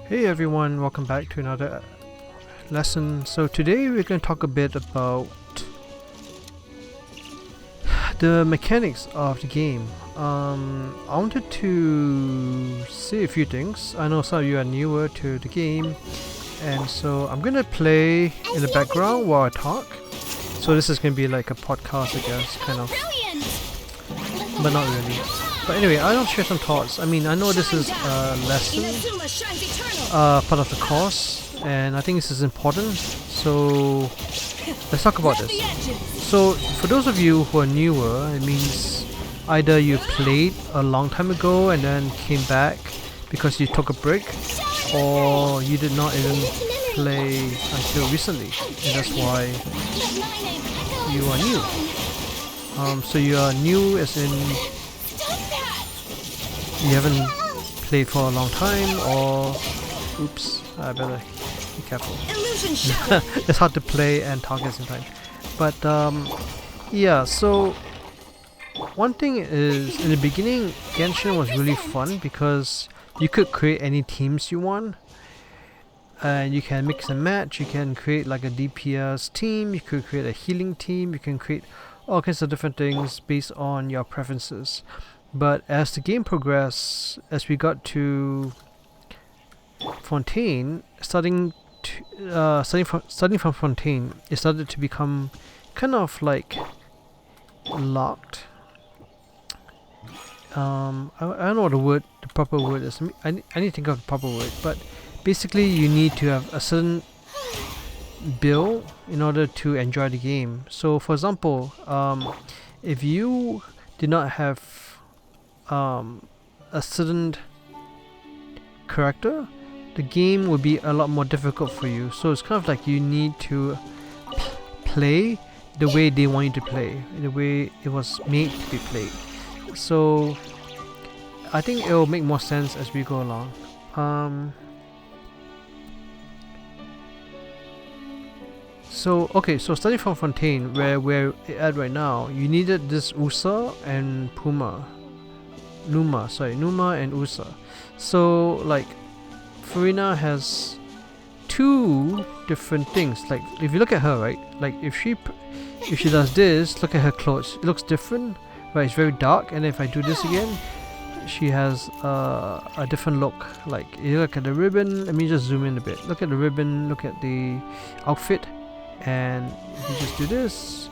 Hey everyone, welcome back to another lesson. So today we're going to talk a bit about the mechanics of the game. I wanted to say a few things. I know some of you are newer to the game, and so I'm going to play in the background while I talk. So this is going to be like a podcast, I guess, kind of, but not really. But anyway, I'll share some thoughts. I mean, I know this is a lesson, part of the course, and I think this is important. So let's talk about this. So for those of you who are newer, it means either you played a long time ago and then came back because you took a break, or you did not even play until recently, and that's why you are new. So you are new as in you haven't played for a long time, or oops, I better be careful. It's hard to play and talk at the same time. But yeah, so one thing is, in the beginning Genshin was really fun because you could create any teams you want, and you can mix and match. You can create like a DPS team, you could create a healing team, you can create all kinds of different things based on your preferences. But as the game progressed, as we got to Fontaine, starting from Fontaine, it started to become kind of like locked. I don't know what the proper word is. I need to think of the proper word, but basically you need to have a certain build in order to enjoy the game. So for example, if you did not have a certain character, the game would be a lot more difficult for you. So it's kind of like you need to play the way they want you to play, the way it was made to be played. So I think it will make more sense as we go along. So starting from Fontaine, where we're at right now, you needed this Oousia and Pneuma and Oousia. So like Furina has two different things. Like if you look at her, right, like if she does this, look at her clothes, it looks different, right? It's very dark. And if I do this again, she has a different look. Like you look at the ribbon, let me just zoom in a bit, look at the ribbon, look at the outfit, and if you just do this,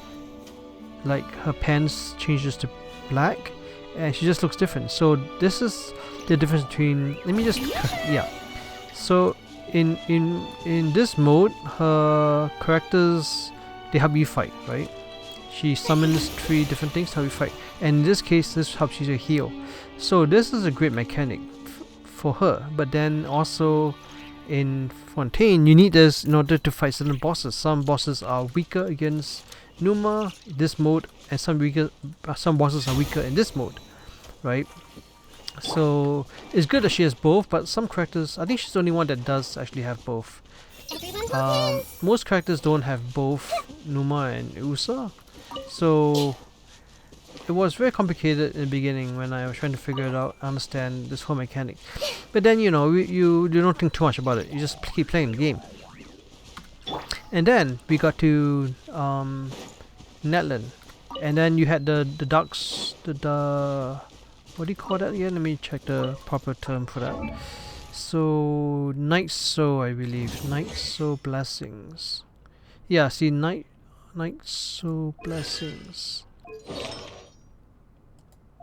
like her pants changes to black and she just looks different. So this is the difference between, let me just yeah, so in this mode, her characters, they help you fight, right? She summons 3 different things to help you fight, and in this case this helps you to heal. So this is a great mechanic for her. But then also in Fontaine, you need this in order to fight certain bosses. Some bosses are weaker against Pneuma in this mode, and some bosses are weaker in this mode, right? So it's good that she has both, but some characters, I think she's the only one that does actually have both. Most characters don't have both Pneuma and Oousia, so it was very complicated in the beginning when I was trying to figure it out, understand this whole mechanic. But then, you know, you don't think too much about it, you just keep playing the game. And then we got to Natlan, and then you had the ducks, the what do you call that again? Let me check the proper term for that. So Nightsoul, I believe, Nightsoul Blessings. Yeah, see, Nightsoul Blessings.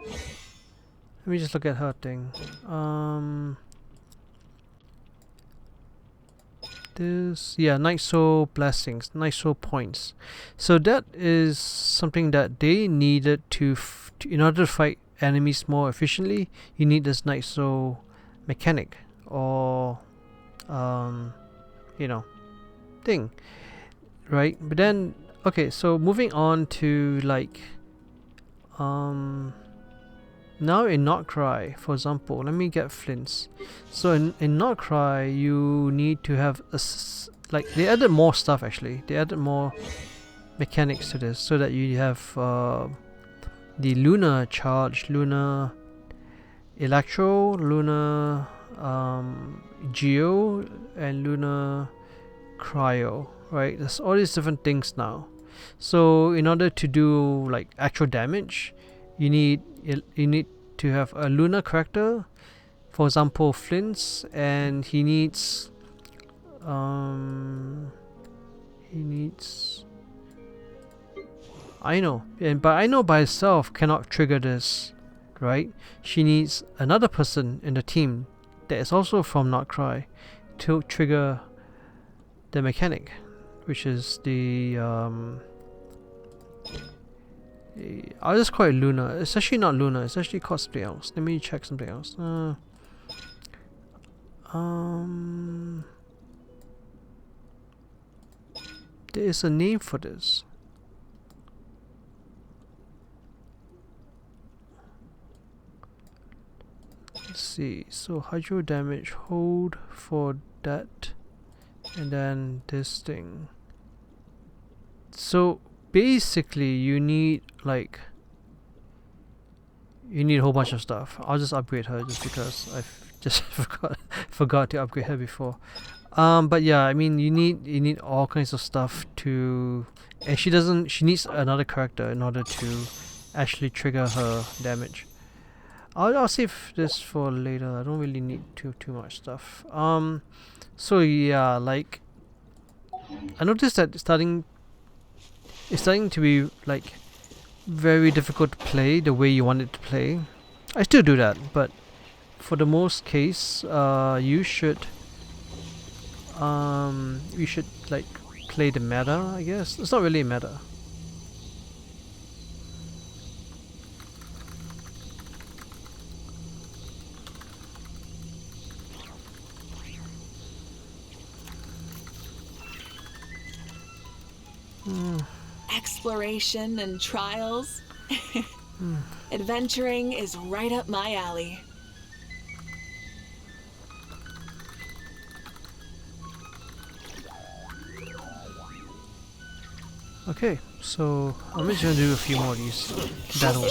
Let me just look at her thing. This, yeah, Nightsoul Blessings, Nightsoul points. So that is something that they needed to in order to fight enemies more efficiently. You need this Nightsoul mechanic, or you know, thing, right? But then, okay, so moving on to like now in Notcry, for example, let me get flints. So in Notcry, you need to have like, they added more stuff actually. They added more mechanics to this, so that you have the Lunar Charge, Lunar Electro, Lunar Geo and Lunar Cryo, right? There's all these different things now. So in order to do like actual damage, you need to have a Lunar character, for example Flint's, and he needs Aino, but Aino by herself cannot trigger this, right? She needs another person in the team that is also from Notcry to trigger the mechanic, which is the I'll just call it Luna. It's actually not Luna, it's actually called something else. Let me check something else. There is a name for this. Let's see. So hydro damage, hold for that, and then this thing. So basically you need a whole bunch of stuff. I'll just upgrade her just because I've just forgot to upgrade her before. But yeah, I mean you need all kinds of stuff to, and she needs another character in order to actually trigger her damage. I'll save this for later. I don't really need too much stuff. So yeah, like I noticed that it's starting to be like very difficult to play the way you want it to play. I still do that, but for the most case, you should like play the meta, I guess. It's not really a meta. Exploration and trials. Adventuring is right up my alley. Okay, so I'm just gonna do a few more of these battles.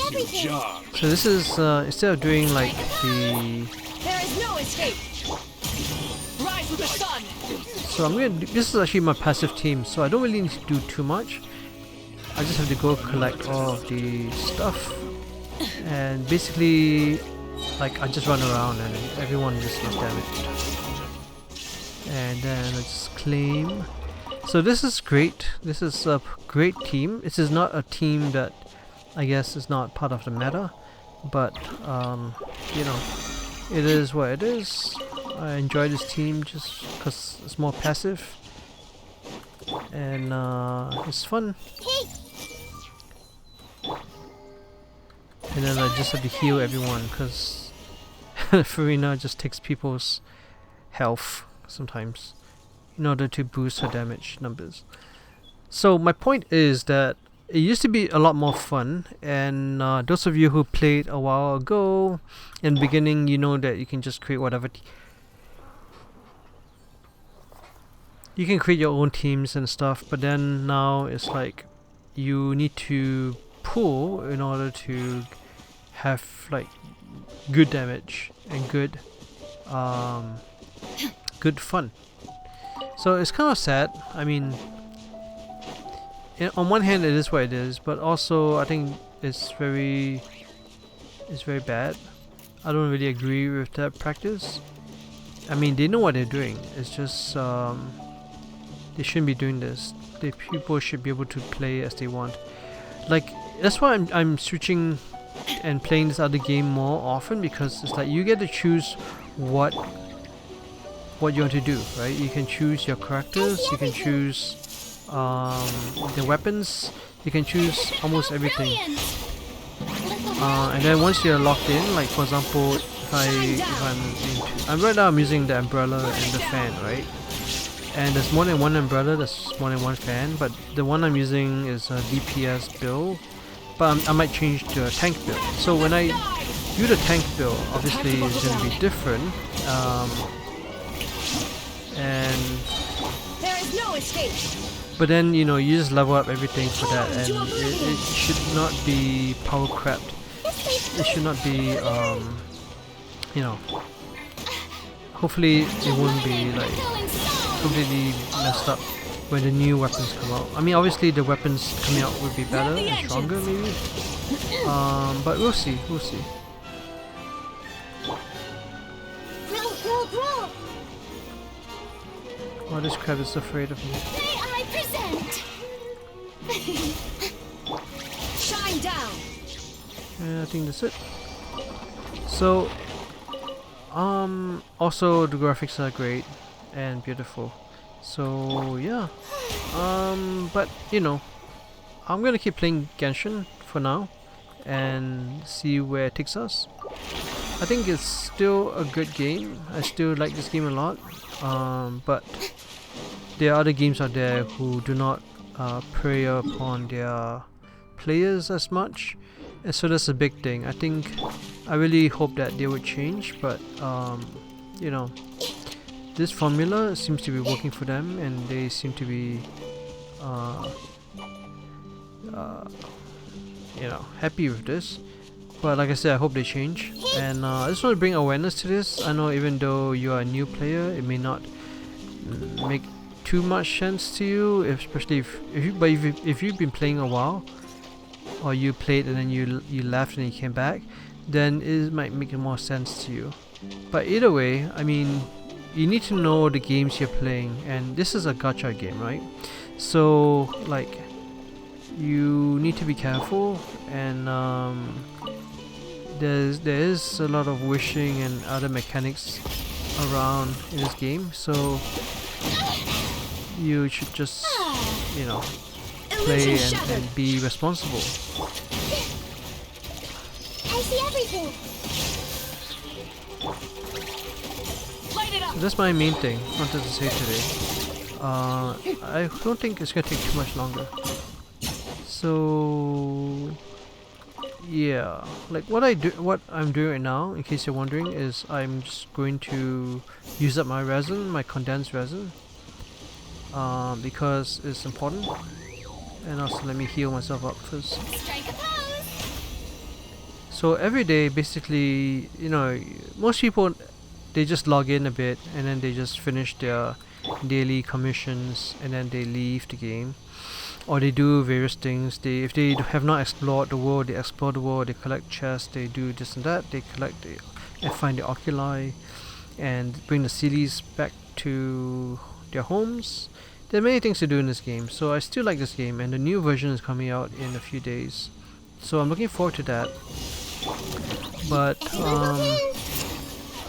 So this is instead of doing like the. There is no escape. Rise with the sun. So this is actually my passive team, so I don't really need to do too much. I just have to go collect all of the stuff, and basically, like I just run around and everyone just gets damaged. And then I just claim. So this is great. This is a great team. This is not a team that I guess is not part of the meta, but you know, it is what it is. I enjoy this team just because it's more passive and it's fun. And then I just have to heal everyone because Furina just takes people's health sometimes in order to boost her damage numbers. So my point is that it used to be a lot more fun, and those of you who played a while ago in the beginning, you know that you can just create whatever you can create your own teams and stuff, but then now it's like you need to pull in order to have like good damage and good fun. So it's kind of sad. I mean, on one hand it is what it is, but also I think it's very bad. I don't really agree with that practice. I mean, they know what they're doing. It's just they shouldn't be doing this. The people should be able to play as they want. Like that's why I'm switching and playing this other game more often, because it's like you get to choose what you want to do, right? You can choose your characters, you can choose the weapons, you can choose almost everything. And then once you're locked in, like for example, right now I'm using the umbrella and the fan, right? And there's more than one umbrella, there's more than one fan, but the one I'm using is a DPS build, but I might change to a tank build. So when I do the tank build, obviously it's going to be different, and there is no escape. But then you know you just level up everything for that, and it should not be power crept. It should not be you know, hopefully it won't be like completely messed up when the new weapons come out. I mean, obviously the weapons coming out will be better and stronger maybe. But we'll see. We'll see. Oh, this crab is afraid of me. May I present? Shine down. Yeah, I think that's it. So, also the graphics are great and beautiful. So yeah, but you know, I'm gonna keep playing Genshin for now and see where it takes us. I think it's still a good game. I still like this game a lot. But there are other games out there who do not prey upon their players as much, and so that's a big thing. I really hope that they would change, but you know, this formula seems to be working for them, and they seem to be you know, happy with this. But like I said, I hope they change, and I just want to bring awareness to this. I know even though you are a new player, it may not make too much sense to you, especially if you've been playing a while, or you played and then you left and you came back, then it might make more sense to you. But either way, I mean, you need to know the games you're playing, and this is a gacha game, right? So like, you need to be careful, and there is a lot of wishing and other mechanics around in this game, so you should just, you know, play and be responsible. I see everything. Light it up. So that's my main thing I wanted to say today. I don't think it's gonna take too much longer. So yeah, like what I'm doing right now, in case you're wondering, is I'm just going to use up my resin, my condensed resin, because it's important, and also let me heal myself up first. Strike a pose. So every day, basically, you know, most people, they just log in a bit and then they just finish their daily commissions and then they leave the game. Or they do various things. If they have not explored the world, they explore the world, they collect chests, they do this and that, they and find the oculi and bring the Seelies back to their homes. There are many things to do in this game, so I still like this game, and the new version is coming out in a few days. So I'm looking forward to that. But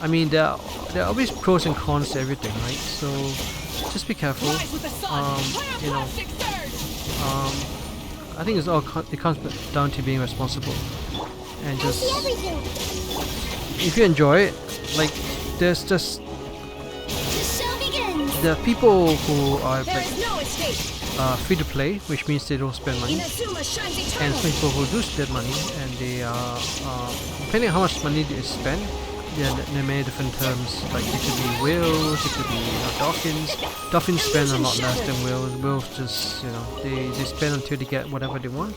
I mean, there are always pros and cons to everything, right? So just be careful. You know, I think it comes down to being responsible, and just if you enjoy it, like there's just there are people who are like free to play, which means they don't spend money, and some people who do spend money, and they are depending on how much money they spend. Yeah, there are many different terms, like it could be whales, it could be dolphins. Dolphins spend a lot less than whales. Whales just, you know, they spend until they get whatever they want.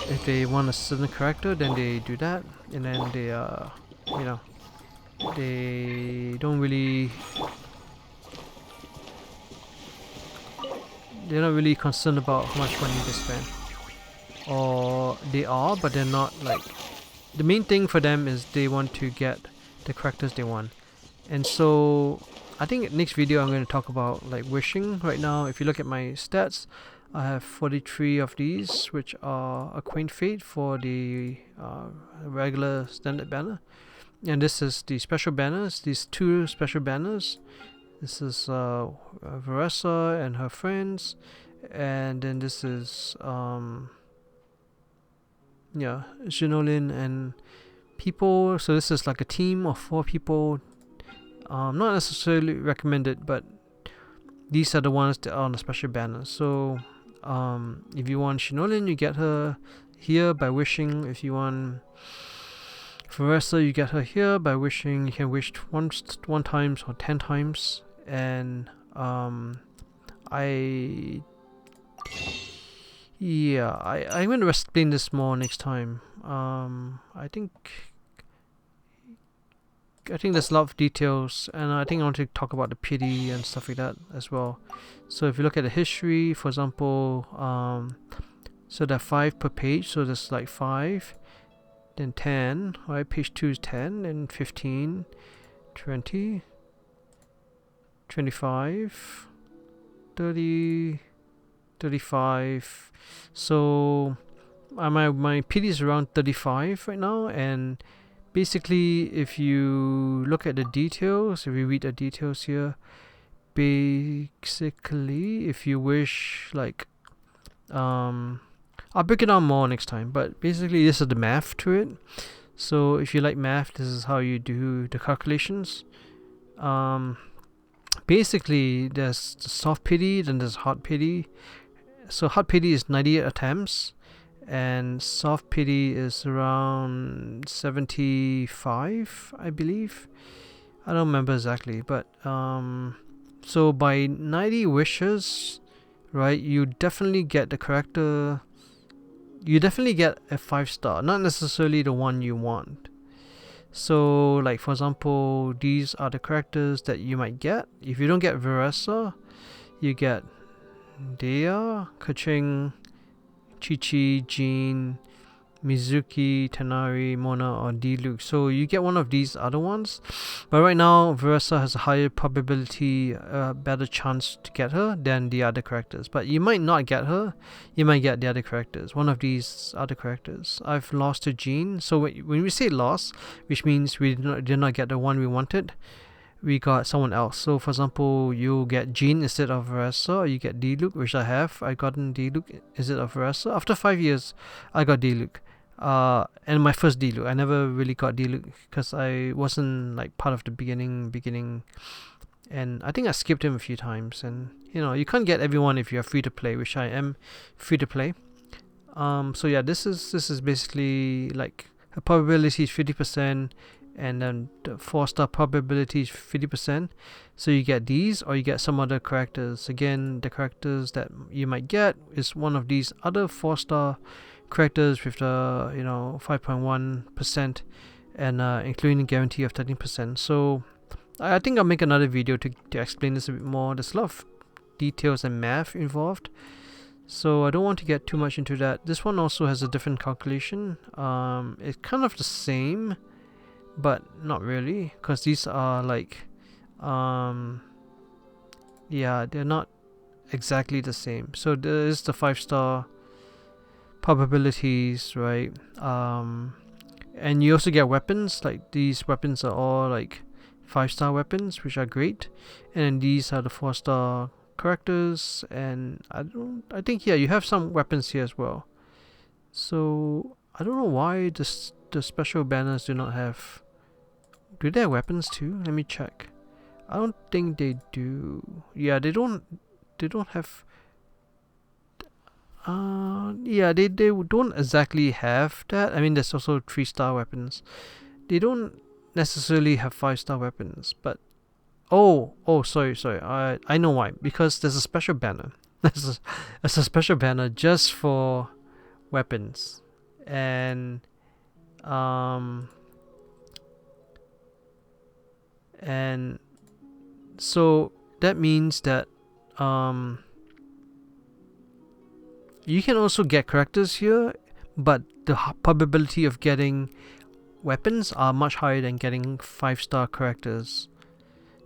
If they want a certain character, then they do that, and then they you know, they don't really, they're not really concerned about how much money they spend, or they are, but they're not like, the main thing for them is they want to get the characters they want. And so I think next video I'm going to talk about like wishing. Right now, if you look at my stats, I have 43 of these, which are a quaint fate for the regular standard banner, and this is the special banners, these two special banners. This is Veressa and her friends, and then this is yeah, Jinolin and people. So this is like a team of 4 people. Not necessarily recommended, but these are the ones that are on the special banner. So if you want Shinolin, you get her here by wishing. If you want Veressa, you get her here by wishing. You can wish one times or 10 times. And I'm going to explain this more next time. I think I think there's a lot of details, and I think I want to talk about the pity and stuff like that as well. So if you look at the history, for example, so there are 5 per page, so there's like 5, then 10, right? Page 2 is 10, and 15, 20, 25, 30, 35. So my PD is around 35 right now, and basically if you look at the details, if you read the details here, basically if you wish, like, I'll break it down more next time, but basically this is the math to it. So if you like math, this is how you do the calculations. Basically there's the soft pity, then there's hard pity. So hard pity is 98 attempts, and soft pity is around 75, I believe. I don't remember exactly, but so by 90 wishes, right, you definitely get the character. You definitely get a 5-star, not necessarily the one you want. So like for example, these are the characters that you might get. If you don't get Veresa, you get Dea, Kaching, Chi-Chi, Jean, Mizuki, Tanari, Mona, or Diluc. So you get one of these other ones, but right now Veresa has a higher probability, better chance to get her than the other characters. But you might not get her, you might get the other characters, one of these other characters. I've lost to Jean, so when we say lost, which means we did not get the one we wanted, we got someone else. So for example, you get Jean instead of Veresa, or you get Diluc, which I have. I gotten Diluc instead of Veresa. After 5 years, I got Diluc. And my first Diluc. I never really got Diluc because I wasn't like part of the beginning, and I think I skipped him a few times. And you know, you can't get everyone if you're free to play, which I am free to play. So yeah, this is basically like a probability is 50%, and then the 4-star probability is 50%. So you get these, or you get some other characters. Again, the characters that you might get is one of these other 4-star characters with the 5.1%, and including guarantee of 13%. So I think I'll make another video to explain this a bit more. There's a lot of details and math involved, so I don't want to get too much into that. This one also has a different calculation. It's kind of the same, but not really, because these are like yeah, they're not exactly the same. So there is the 5-star probabilities, right? And you also get weapons. Like these weapons are all like 5-star weapons, which are great. And then these are the 4-star characters, and I think yeah, you have some weapons here as well. So I don't know why the special banners do not have. Do they have weapons too? Let me check. I don't think they do. Yeah, they don't have. Yeah, they don't exactly have that. I mean, there's also 3-star weapons. They don't necessarily have 5-star weapons, but sorry. I know why. Because there's a special banner. There's a special banner just for weapons, and so that means that you can also get characters here, but the probability of getting weapons are much higher than getting 5-star characters.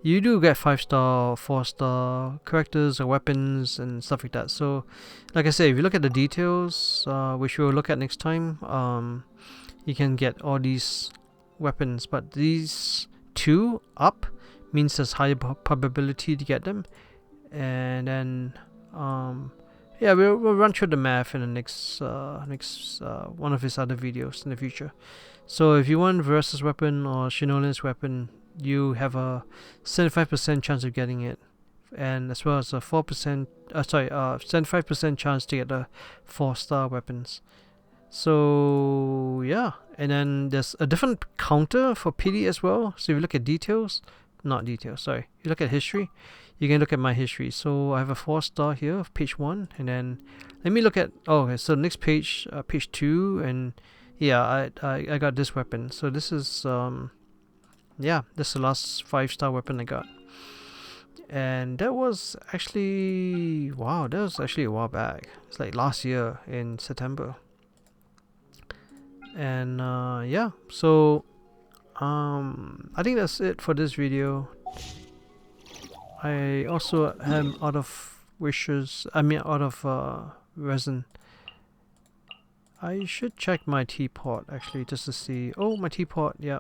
You do get 5-star, 4-star characters or weapons and stuff like that. So, like I said, if you look at the details, which we'll look at next time, you can get all these weapons. But these 2 up means there's higher probability to get them. And then, yeah, we'll run through the math in the next one of his other videos in the future. So if you want Veresa's weapon or Shinolin's weapon, you have a 75% chance of getting it, and as well as a 75% chance to get the 4-star weapons. So yeah, and then there's a different counter for PD as well. So if you look at details, not details, sorry, you look at history, you can look at my history. So I have a 4-star here of page 1, and then let me look at, okay, so next page, page 2, and yeah, I got this weapon. So this is yeah, this is the last 5-star weapon I got. And that was actually, wow, that was actually a while back. It's like last year in September. And yeah, so I think that's it for this video. I also am out of wishes, I mean out of resin. I should check my teapot actually just to see. Oh, my teapot, yeah.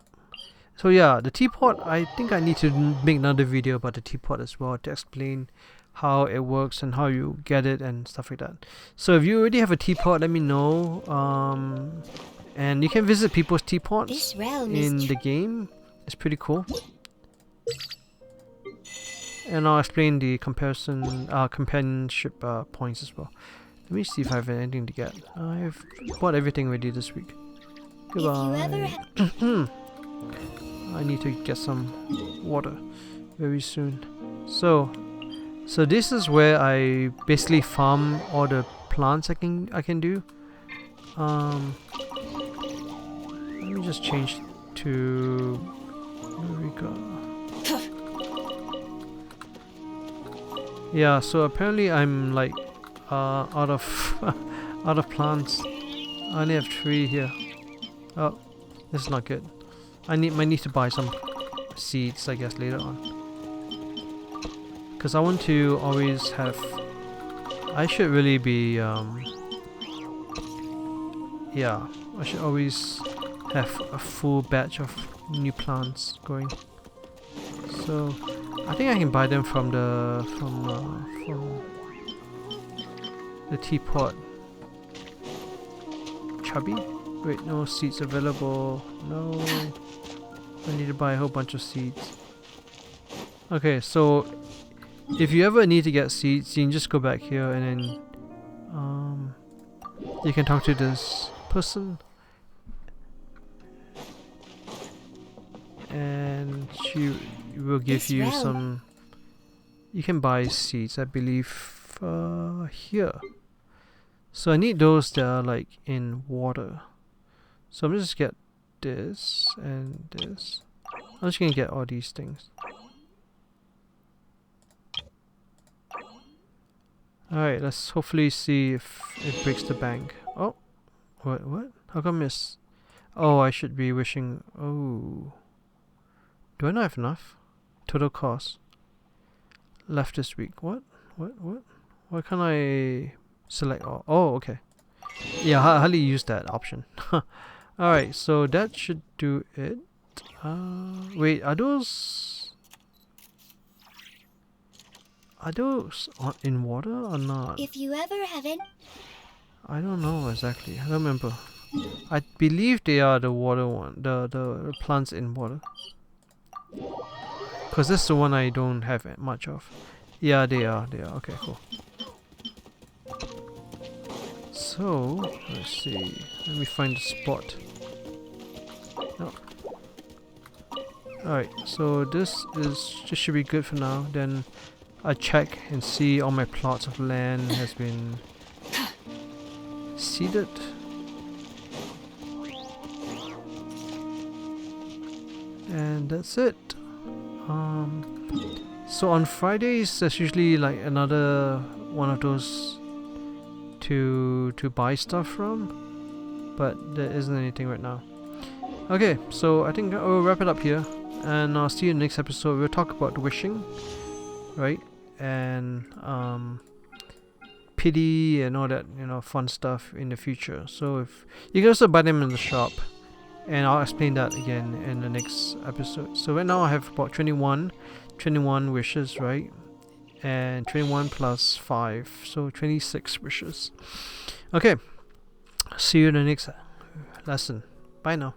So yeah, the teapot, I think I need to make another video about the teapot as well to explain how it works and how you get it and stuff like that. So if you already have a teapot, let me know. And you can visit people's teapots in the game. It's pretty cool. And I'll explain the companionship points as well. Let me see if I have anything to get. I've bought everything already this week. Goodbye. I need to get some water very soon. So this is where I basically farm all the plants I can do. Let me just change to Mavuika. Yeah, so apparently I'm like out of out of plants. I only have 3 here. Oh, this is not good. I might need to buy some seeds, I guess, later on. Because I want to always have... I should really be... yeah, I should always have a full batch of new plants going. So, I think I can buy them from the... from the teapot. Chubby? Wait, no seeds available. No. I need to buy a whole bunch of seeds. Okay, so if you ever need to get seeds, you can just go back here and then you can talk to this person and she will give you some. You can buy seeds, I believe, here. So I need those that are like in water. So I'm just get this and this. I'm just gonna get all these things. Alright, let's hopefully see if it breaks the bank. Oh, what? How come miss? Oh, I should be wishing. Oh, do I not have enough? Total cost left this week. What? Why can't I select all? Oh, okay. Yeah, I hardly use that option. Alright, so that should do it. Wait, are those in water or not? If you ever haven't... I don't know exactly. I don't remember. I believe they are the water one, the plants in water. Cause that's the one I don't have much of. Yeah, they are. Okay, cool. So let's see. Let me find the spot. No. Alright, so this should be good for now. Then I check and see all my plots of land has been seeded. And that's it. So on Fridays there's usually like another one of those to buy stuff from, but there isn't anything right now. Okay, so I think I'll wrap it up here, and I'll see you in the next episode. We'll talk about wishing, right, and pity and all that, you know, fun stuff in the future. So if you can also buy them in the shop, and I'll explain that again in the next episode. So right now I have about 21 wishes, right? And 21 plus 5, so 26 wishes. Okay, see you in the next lesson. Bye now.